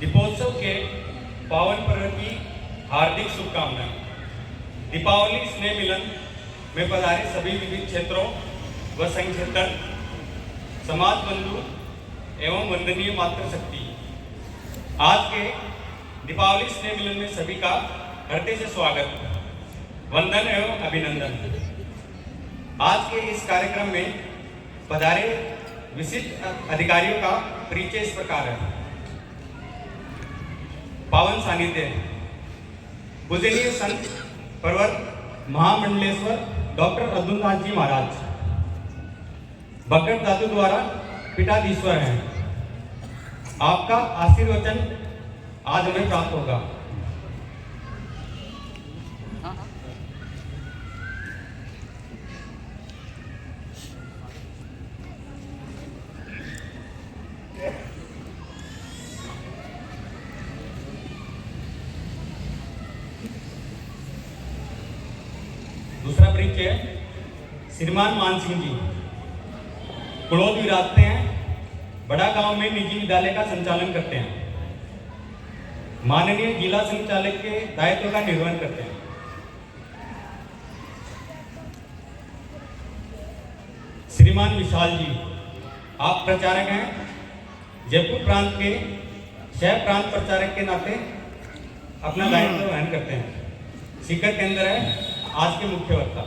दीपोत्सव के पावन पर्व की हार्दिक शुभकामनाएं। दीपावली स्नेह मिलन में पधारे सभी विविध क्षेत्रों व संक्षेत्र समाज बंधु एवं वंदनीय मातृशक्ति, आज के दीपावली स्नेह मिलन में सभी का हृदय से स्वागत, वंदन एवं अभिनंदन। आज के इस कार्यक्रम में पधारे विशिष्ट अधिकारियों का परिचय इस प्रकार है। पावन सानिध्य पूजनीय संत प्रवर महामंडलेश्वर डॉक्टर अर्जुन दास जी महाराज भगत धातु द्वारा पीठाधीश्वर हैं। आपका आशीर्वचन आज हमें प्राप्त होगा। दूसरा परिचय श्रीमान मान सिंह जी कुड़ोद विराजते हैं, बड़ा गांव में निजी विद्यालय का संचालन करते हैं, माननीय जिला संचालक के दायित्व का निर्वहन करते हैं। श्रीमान विशाल जी आप प्रचारक हैं, जयपुर प्रांत के सह प्रांत प्रचारक के नाते अपना दायित्व वहन करते हैं। शिखर केंद्र है आज के मुख्य वक्ता।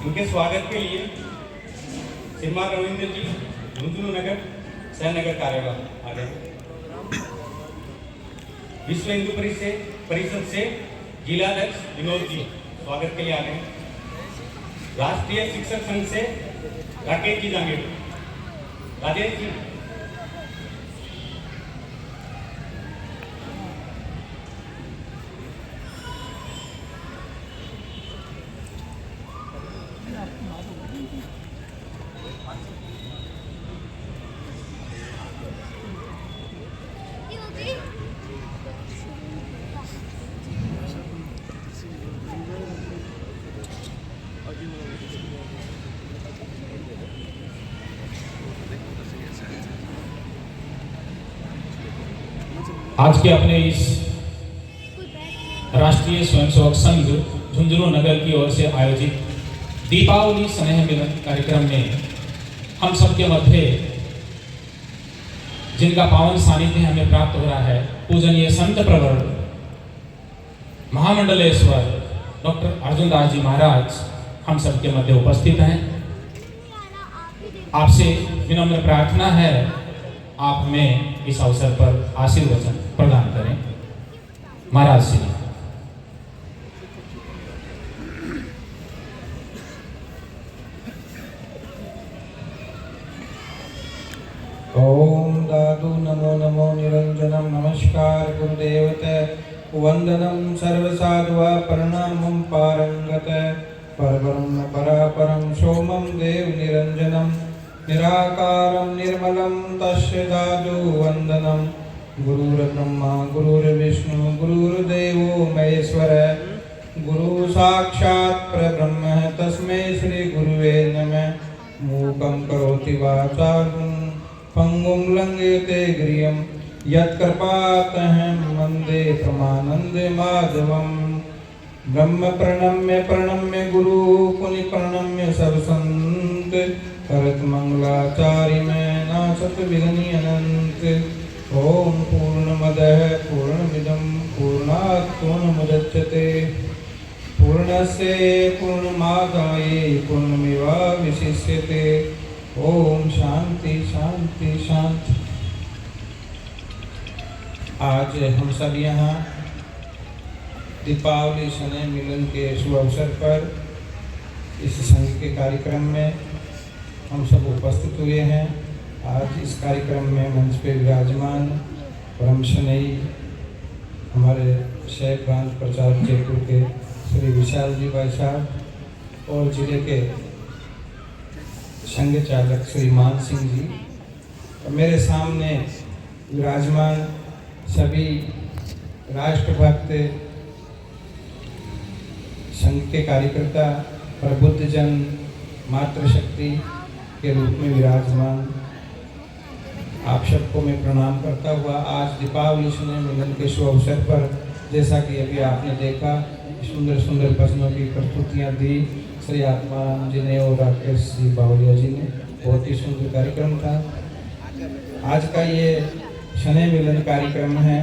उनके स्वागत के लिए श्रीमान रविंद्र जी झुंझुनू नगर सहनगर कार्यवाह आ गए। विश्व हिंदू परिषद से जिलाध्यक्ष विनोद जी स्वागत के लिए आ गए। राष्ट्रीय शिक्षक संघ से राकेश जी जांगेड़, राजेश जी, आज के अपने इस राष्ट्रीय स्वयंसेवक संघ झुंझुनू नगर की ओर से आयोजित दीपावली स्नेह मिलन कार्यक्रम में हम सबके मध्य जिनका पावन सानिध्य हमें प्राप्त हो रहा है, पूजनीय संत प्रवर महामंडलेश्वर डॉक्टर अर्जुन दास जी महाराज हम सबके मध्य उपस्थित हैं। आपसे विनम्र प्रार्थना है, आप हमें इस अवसर पर आशीर्वचन प्रदान करें। महाराज श्री ओम दादु नमो नमो निरंजनम नमस्कार गुरुदेवते वंदनम सर्वसाधुआ प्रणामं पारंगत परब्रह्म परापरम सोमं देव निरंजनम निराकारं निर्मलं तस्य दादु वंदनम गुरुर्ब्रह्मा गुरुर्विष्णु गुरुर्देवो महेश्वर गुरु साक्षात् परब्रह्म तस्मै श्री गुरुवे नमः। मूकं करोति वाचालं पंगुं लंघयते गिरियं यत्कृपातमहं वन्दे परमानंद माधवम्। ब्रह्म प्रणम्य गुरु पुनि प्रणम्य सब संत करत मंगलाचारि में नासत विघ्नि अनंत। ओम पूर्णमदः पूर्णमिदं पूर्णात् पूर्णमुदच्यते पूर्णस्य पूर्णमादाय पूर्णमेवावशिष्यते। ओम शांति शांति शांति। आज हम सब यहाँ दीपावली स्नेह मिलन के शुभ अवसर पर इस संघ के कार्यक्रम में हम सब उपस्थित हुए हैं। आज इस कार्यक्रम में मंच पे विराजमान परम स्नेही हमारे शहर प्रांत प्रचारक जयपुर के श्री विशाल जी भाई साहब और जिले के संघ चालक श्री मान सिंह जी और मेरे सामने विराजमान सभी राष्ट्रभक्त संघ के कार्यकर्ता, प्रबुद्धजन, मातृशक्ति के रूप में विराजमान, आप सबको मैं प्रणाम करता हुआ आज दीपावली स्नेह मिलन के शुभ अवसर पर, जैसा कि अभी आपने देखा, सुंदर सुंदर भजनों की प्रस्तुतियाँ दी श्री आत्माराम जी ने और राकेश जी बावलिया जी ने। बहुत ही सुंदर कार्यक्रम था। आज का ये स्नेह मिलन कार्यक्रम है।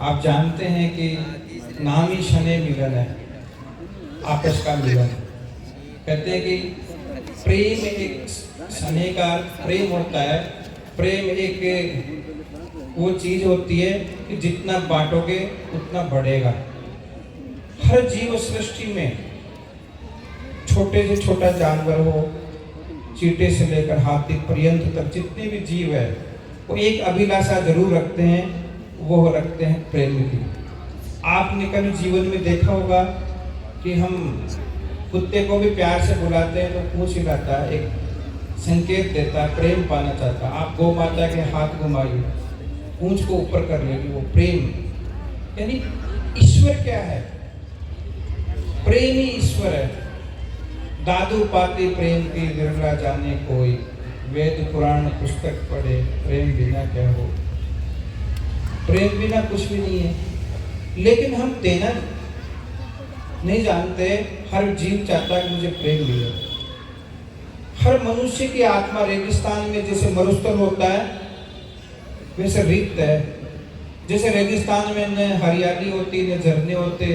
आप जानते हैं कि नाम ही स्नेह मिलन है, आपस का मिलन। कहते हैं कि प्रेम एक स्नेह का प्रेम होता है। प्रेम एक वो चीज होती है कि जितना बांटोगे उतना बढ़ेगा। हर जीव सृष्टि में छोटे से छोटा जानवर हो, चींटे से लेकर हाथी पर्यंत तक जितने भी जीव है वो एक अभिलाषा जरूर रखते हैं, वो रखते हैं प्रेम की। आपने कभी जीवन में देखा होगा कि हम कुत्ते को भी प्यार से बुलाते हैं तो पूछ हिलाता है, एक संकेत देता है, प्रेम पाना चाहता है। आप गौ माता के हाथ घुमाइए, पूंछ को ऊपर कर लेगी, वो प्रेम। यानी ईश्वर क्या है? प्रेम ही ईश्वर है। दादू पाती प्रेम की विरला जाने कोई, वेद पुराण पुस्तक पढ़े प्रेम बिना क्या हो। प्रेम बिना कुछ भी नहीं है। लेकिन हम देना नहीं जानते। हर जीव चाहता है कि मुझे प्रेम मिले। हर मनुष्य की आत्मा रेगिस्तान में जैसे मरुस्थल होता है वैसे रिक्त है। जैसे रेगिस्तान में न हरियाली होती, न झरने होते,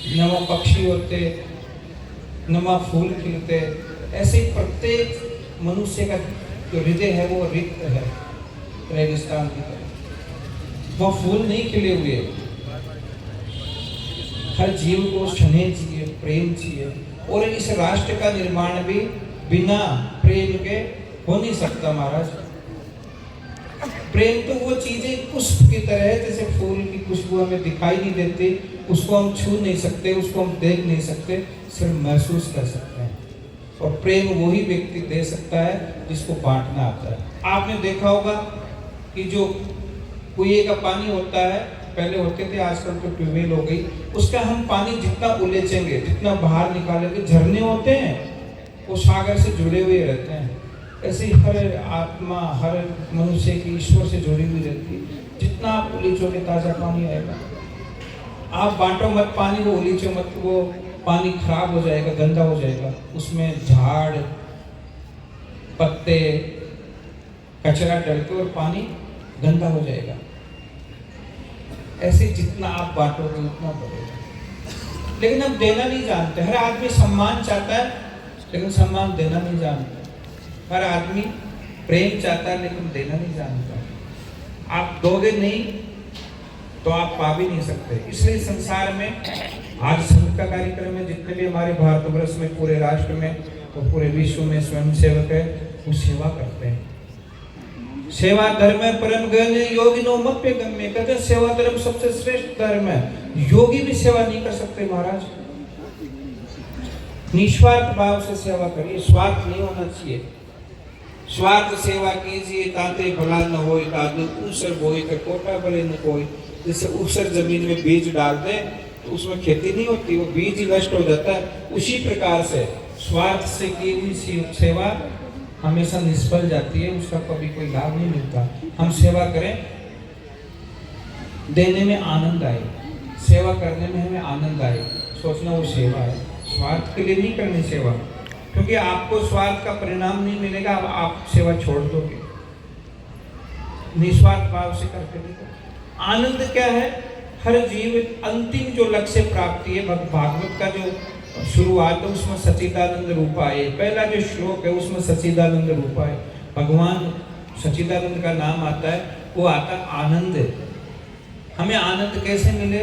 न वहाँ पक्षी होते, न वहाँ फूल खिलते, ऐसे ही प्रत्येक मनुष्य का जो हृदय है वो रिक्त है रेगिस्तान की तरह। वो फूल नहीं खिले हुए। हर जीव को स्नेह चाहिए, प्रेम चाहिए। और इस राष्ट्र का निर्माण भी बिना प्रेम के हो नहीं सकता महाराज। प्रेम तो वो चीजें पुष्प की तरह है, जैसे फूल की खुशबू हमें दिखाई नहीं देती, उसको हम छू नहीं सकते, उसको हम देख नहीं सकते, सिर्फ महसूस कर सकते हैं। और प्रेम वही व्यक्ति दे सकता है जिसको बांटना आता है। आपने देखा होगा कि जो कुएं का पानी होता है, पहले होते थे, आजकल तो ट्यूबवेल हो गई, उसका हम पानी जितना उलेचेंगे, जितना बाहर निकालेंगे, झरने होते हैं वो सागर से जुड़े हुए रहते हैं। ऐसे ही हर आत्मा, हर मनुष्य की ईश्वर से जुड़ी हुई रहती है। जितना आप उलीचोगे ताजा पानी आएगा। आप बांटो मत पानी को, उलीचो मत, वो पानी खराब हो जाएगा, गंदा हो जाएगा। उसमें झाड़, पत्ते, कचरा डलके और पानी गंदा हो जाएगा। ऐसे जितना आप बांटोगे उतना बढ़ेगा। लेकिन हम देना नहीं जानते। हर आदमी सम्मान चाहता है लेकिन सम्मान देना नहीं जानता। हर आदमी प्रेम चाहता है लेकिन देना नहीं जानता। आप दोगे नहीं तो आप पा भी नहीं सकते। इसलिए संसार में आज संघ का कार्यक्रम है, जितने भी हमारे भारतवर्ष में, पूरे राष्ट्र में और पूरे विश्व में स्वयं सेवक है, वो सेवा करते हैं। सेवा धर्म है परम गण्य, योगी नो मप्य गम्य। कहते हैं सेवा धर्म सबसे श्रेष्ठ धर्म है। योगी भी सेवा नहीं कर सकते महाराज। निस्वार्थ भाव से सेवा करिए, स्वार्थ नहीं होना चाहिए। स्वार्थ सेवा कीजिए ताते भला न होय, ताते ऊसर बोई तो कोटा भले न कोई। जैसे ऊसर जमीन में बीज डाल दे तो उसमें खेती नहीं होती, वो बीज ही नष्ट हो जाता है। उसी प्रकार से स्वार्थ से की हुई सेवा हमेशा निष्फल जाती है, उसका कभी कोई लाभ नहीं मिलता। हम सेवा करें, देने में आनंद आए, सेवा करने में हमें आनंद आए, सोचना वो सेवा है। स्वार्थ के लिए नहीं करनी सेवा, क्योंकि आपको स्वार्थ का परिणाम नहीं मिलेगा। अब आप सेवा छोड़ दोगे। निस्वार्थ भाव से करके देखो। आनंद क्या है? हर जीव अंतिम जो लक्ष्य प्राप्ति है, भागवत का जो शुरुआत है उसमें सच्चिदानंद रूपाय, पहला जो श्लोक है उसमें सच्चिदानंद रूपाय, भगवान सच्चिदानंद का नाम आता है, वो आता आनंद है। हमें आनंद कैसे मिले?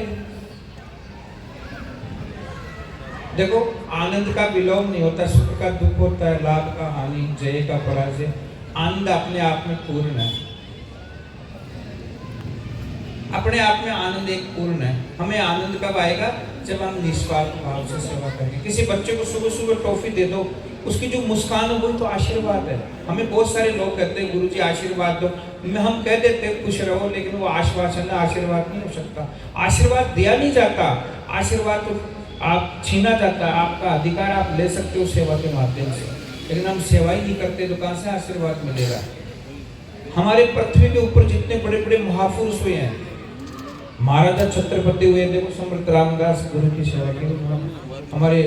देखो, आनंद का विलोम नहीं होता, सुख का दुख होता है, लाभ का हानि, जय का पराजय। आनंद अपने आप में पूर्ण है, अपने आप में आनंद एक पूर्ण है। हमें आनंद कब आएगा? जब हम निस्वार्थ भाव से सेवा करें। किसी बच्चे को सुबह सुबह टॉफी दे दो, उसकी जो मुस्कान हो वही तो आशीर्वाद है। हमें बहुत सारे लोग कहते हैं गुरुजी आशीर्वाद दो, हम कह देते हैं खुश रहो, लेकिन वो आश्वासन आशीर्वाद नहीं हो सकता। आशीर्वाद दिया नहीं जाता, आशीर्वाद तो आप छीना जाता है, आपका अधिकार आप ले सकते हो सेवा के माध्यम से, लेकिन हम सेवा ही नहीं करते तो कहाँ से आशीर्वाद मिलेगा। हमारे पृथ्वी के ऊपर जितने बड़े बड़े महापुरुष हुए हैं, महाराजा छत्रपति हुए, देखो समर्थ रामदास गुरु की सेवा की। हमारे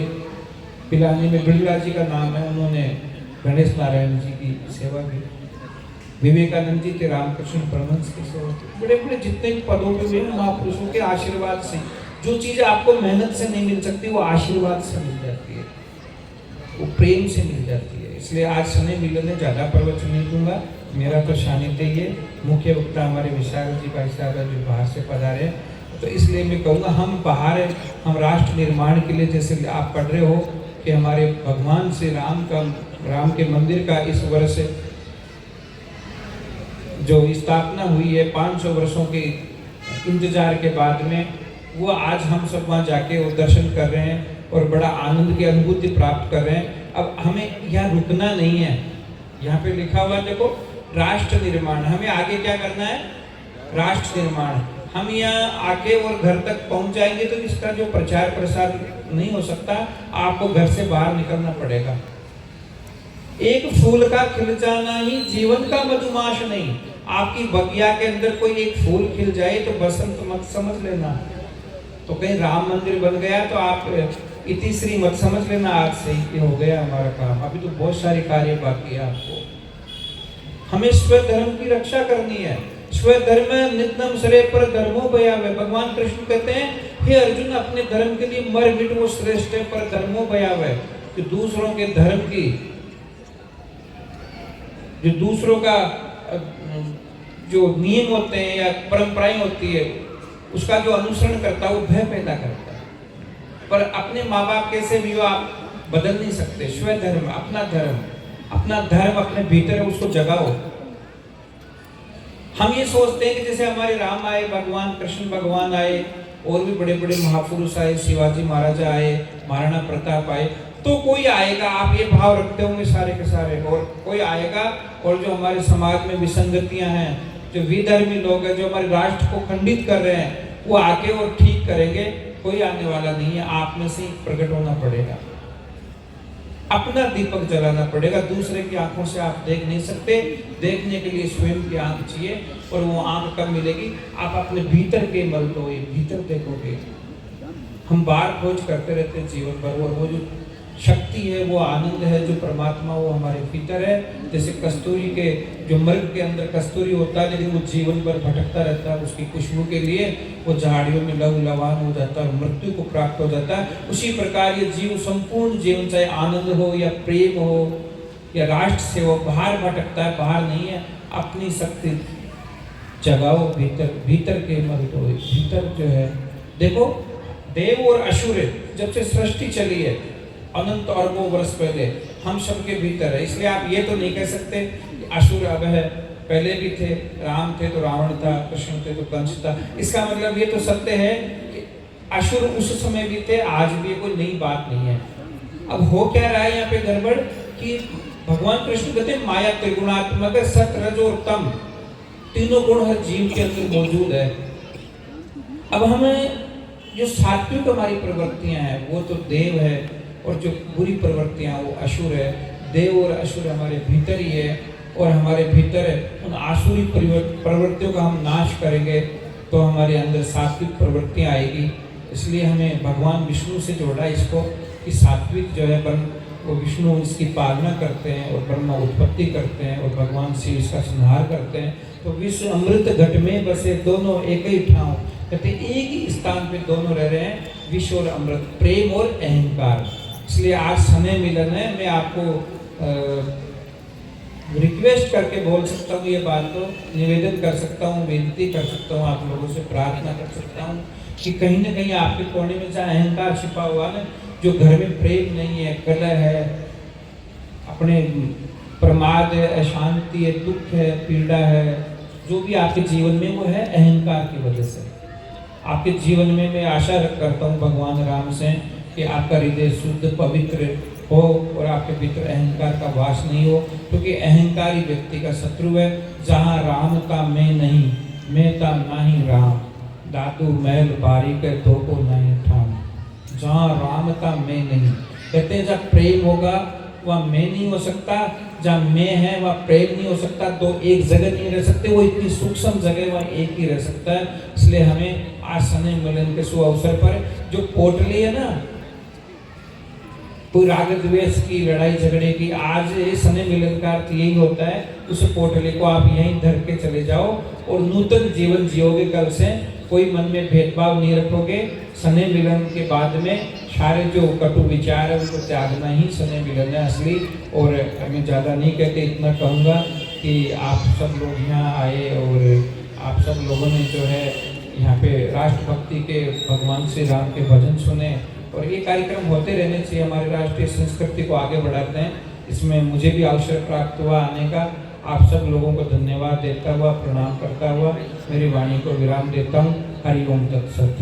पिलानी में बिरला जी का नाम है, उन्होंने गणेश नारायण जी की सेवा की। विवेकानंद जी थे रामकृष्ण परमहंस की सेवा की। बड़े बड़े जितने पदों पे हुए महापुरुषों के आशीर्वाद से, जो चीज़ आपको मेहनत से नहीं मिल सकती वो आशीर्वाद से मिल जाती है, वो प्रेम से मिल जाती है। इसलिए आज समय मिलने ज़्यादा प्रवचन नहीं दूंगा, मेरा तो सानिध्य ये मुख्य वक्ता हमारे विशाल जी भाई साहब जो बाहर से पधारे हैं, तो इसलिए मैं कहूँगा हम बाहर हैं, हम राष्ट्र निर्माण के लिए, जैसे आप पढ़ रहे हो कि हमारे भगवान श्री राम के मंदिर का इस वर्ष जो स्थापना हुई है 500 वर्षों के इंतजार के बाद में, वो आज हम सब वहाँ जाके वो दर्शन कर रहे हैं और बड़ा आनंद की अनुभूति प्राप्त कर रहे हैं। अब हमें यहाँ रुकना नहीं है, यहाँ पे लिखा हुआ देखो राष्ट्र निर्माण, हमें आगे क्या करना है, राष्ट्र निर्माण। हम यहाँ आके और घर तक पहुँच जाएंगे तो इसका जो प्रचार प्रसार नहीं हो सकता, आपको घर से बाहर निकलना पड़ेगा। एक फूल का खिल जाना ही जीवन का मधुमास नहीं। आपकी बगिया के अंदर कोई एक फूल खिल जाए तो बसंत मत समझ लेना, तो कहीं राम मंदिर बन गया तो आप इतिश्री मत समझ लेना, आज से ये हो गया हमारा काम। अभी तो बहुत सारे कार्य बाकी है आपको। हमें स्वधर्म की रक्षा करनी है। स्वधर्म नित्यम सरे पर धर्मो भयावह। भगवान कृष्ण कहते हैं हे अर्जुन, अपने धर्म के लिए मर मिट, वो श्रेष्ठ है, पर धर्मो भयावह। कि दूसरों के धर्म की, जो दूसरों का जो नियम होते हैं या परंपराएं होती है, उसका जो अनुसरण करता है वो भय पैदा करता है। पर अपने माँ बाप कैसे भी हो आप बदल नहीं सकते। स्वधर्म, अपना धर्म अपने भीतर है, उसको जगाओ। हम ये सोचते हैं कि जैसे हमारे राम आए, भगवान कृष्ण भगवान आए, और भी बड़े बड़े महापुरुष आए, शिवाजी महाराजा आए, महाराणा प्रताप आए, तो कोई आएगा, आप ये भाव रखते होंगे सारे के सारे, और कोई आएगा और जो हमारे समाज में विसंगतियां हैं, जो विधर्मी लोग हैं, जो हमारे राष्ट्र को खंडित कर रहे हैं, वो आके और ठीक करेंगे। कोई आने वाला नहीं है, आप में से प्रकट होना पड़ेगा, अपना दीपक जलाना पड़ेगा। दूसरे की आंखों से आप देख नहीं सकते, देखने के लिए स्वयं की आंख चाहिए, और वो आंख कब मिलेगी, आप अपने भीतर के मल लो, भीतर देखोगे। हम बाहर खोज करते रहते हैं जीवन भर, और वो जो शक्ति है, वो आनंद है, जो परमात्मा वो हमारे भीतर है। जैसे कस्तूरी के, जो मृग के अंदर कस्तूरी होता है, लेकिन वो जीवन भर भटकता रहता है, उसकी खुशबू के लिए वो झाड़ियों में लहूलुहान हो जाता है और मृत्यु को प्राप्त हो जाता है। उसी प्रकार ये जीव संपूर्ण जीवन, चाहे आनंद हो या प्रेम हो या राष्ट्र से हो, बाहर भटकता है, बाहर नहीं है। अपनी शक्ति जगाओ, भीतर के मल दो। भीतर जो है, देखो देव और असुर जब से सृष्टि चली है अनंत अरबों वर्ष पहले, हम सबके भीतर है। इसलिए आप ये तो नहीं कह सकते असुर अब है, पहले भी थे, राम थे तो रावण था, कृष्ण थे तो कंस था। इसका मतलब ये तो सत्य है कि असुर उस समय भी थे, आज भी, कोई नई बात नहीं है। अब हो क्या रहा है यहाँ पे गड़बड़, कि भगवान कृष्ण कहते हैं माया त्रिगुणात्मक है, सत रज और तम, तीनों गुण हर जीव के अंदर मौजूद है। अब हमें जो सात्विक हमारी प्रवृत्तियां हैं वो तो देव है, और जो बुरी प्रवृत्तियां वो असुर है। देव और असुर हमारे भीतर ही है, और हमारे भीतर है उन आसुरी प्रवृत्तियों का हम नाश करेंगे तो हमारे अंदर सात्विक प्रवृत्तियां आएगी। इसलिए हमें भगवान विष्णु से जोड़ा इसको, कि सात्विक जो है वो विष्णु इसकी पालना करते हैं, और ब्रह्मा उत्पत्ति करते हैं, और भगवान शिव इसका संहार करते हैं। तो विश्व अमृत घट में बसे दोनों एक ही ठाव, कहते एक ही स्थान पे दोनों रह रहे हैं, विश्व और अमृत, प्रेम और अहंकार। इसलिए आज समय मिलन है, मैं आपको रिक्वेस्ट करके बोल सकता हूँ ये बात, तो निवेदन कर सकता हूँ, विनती कर सकता हूँ, आप लोगों से प्रार्थना कर सकता हूँ कि कहीं ना कहीं आपके कोने में चाहे अहंकार छिपा हुआ है, जो घर में प्रेम नहीं है, कलह है, अपने प्रमाद है, अशांति है, दुख है, पीड़ा है, जो भी आपके जीवन में वो है अहंकार की वजह से। आपके जीवन में मैं आशा करता हूँ भगवान राम से कि आपका हृदय शुद्ध पवित्र हो और आपके भीतर अहंकार का वास नहीं हो, क्योंकि अहंकारी व्यक्ति का शत्रु है। जहाँ राम का मैं नहीं, मैं ता नहीं राम, दादू महल बारी के दो को नहीं ठाम। जहाँ राम का मैं नहीं, कहते हैं जहाँ प्रेम होगा वह मैं नहीं हो सकता, जहाँ मैं है वह प्रेम नहीं हो सकता। दो एक जगह नहीं रह सकते, वो इतनी सूक्ष्म जगह वह एक ही रह सकता है। इसलिए हमें आज स्नेह मिलन के शुभ अवसर पर जो पोटली है ना, कोई राग द्वेष की लड़ाई झगड़े की, आज स्नेह मिलन का अर्थ यही होता है। उस पोटली को आप यहीं धर के चले जाओ और नूतन जीवन जियोगे। कल से कोई मन में भेदभाव नहीं रखोगे। स्नेह मिलन के बाद में सारे जो कटु विचार है उनको त्यागना ही स्नेह मिलन है असली। और मैं ज़्यादा नहीं कहते, इतना कहूँगा कि आप सब लोग यहाँ आए और आप सब लोगों ने जो है यहाँ पे राष्ट्रभक्ति के भगवान श्री राम के भजन सुने। और ये कार्यक्रम होते रहने चाहिए, हमारी राष्ट्रीय संस्कृति को आगे बढ़ाते हैं। इसमें मुझे भी अवसर प्राप्त हुआ आने का। आप सब लोगों को धन्यवाद देता हुआ, प्रणाम करता हुआ मेरी वाणी को विराम देता हूँ। हरि ओम तत्सत।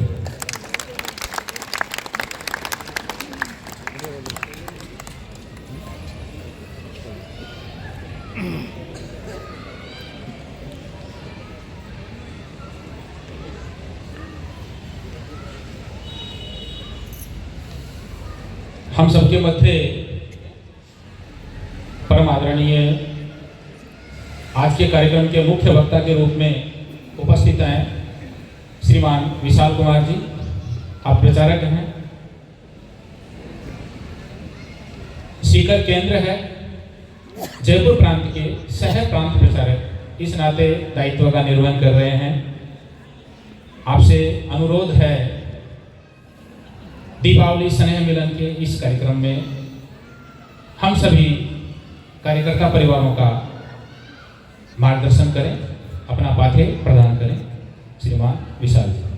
हम सबके मध्य परम आदरणीय आज के कार्यक्रम के मुख्य वक्ता के रूप में उपस्थित हैं श्रीमान विशाल कुमार जी। आप प्रचारक हैं, सीकर केंद्र है, जयपुर प्रांत के सह प्रांत प्रचारक इस नाते दायित्व का निर्वहन कर रहे हैं। आपसे अनुरोध है, दीपावली स्नेह मिलन के इस कार्यक्रम में हम सभी कार्यकर्ता परिवारों का मार्गदर्शन करें, अपना पाथेय प्रदान करें। श्रीमान विशाल जी।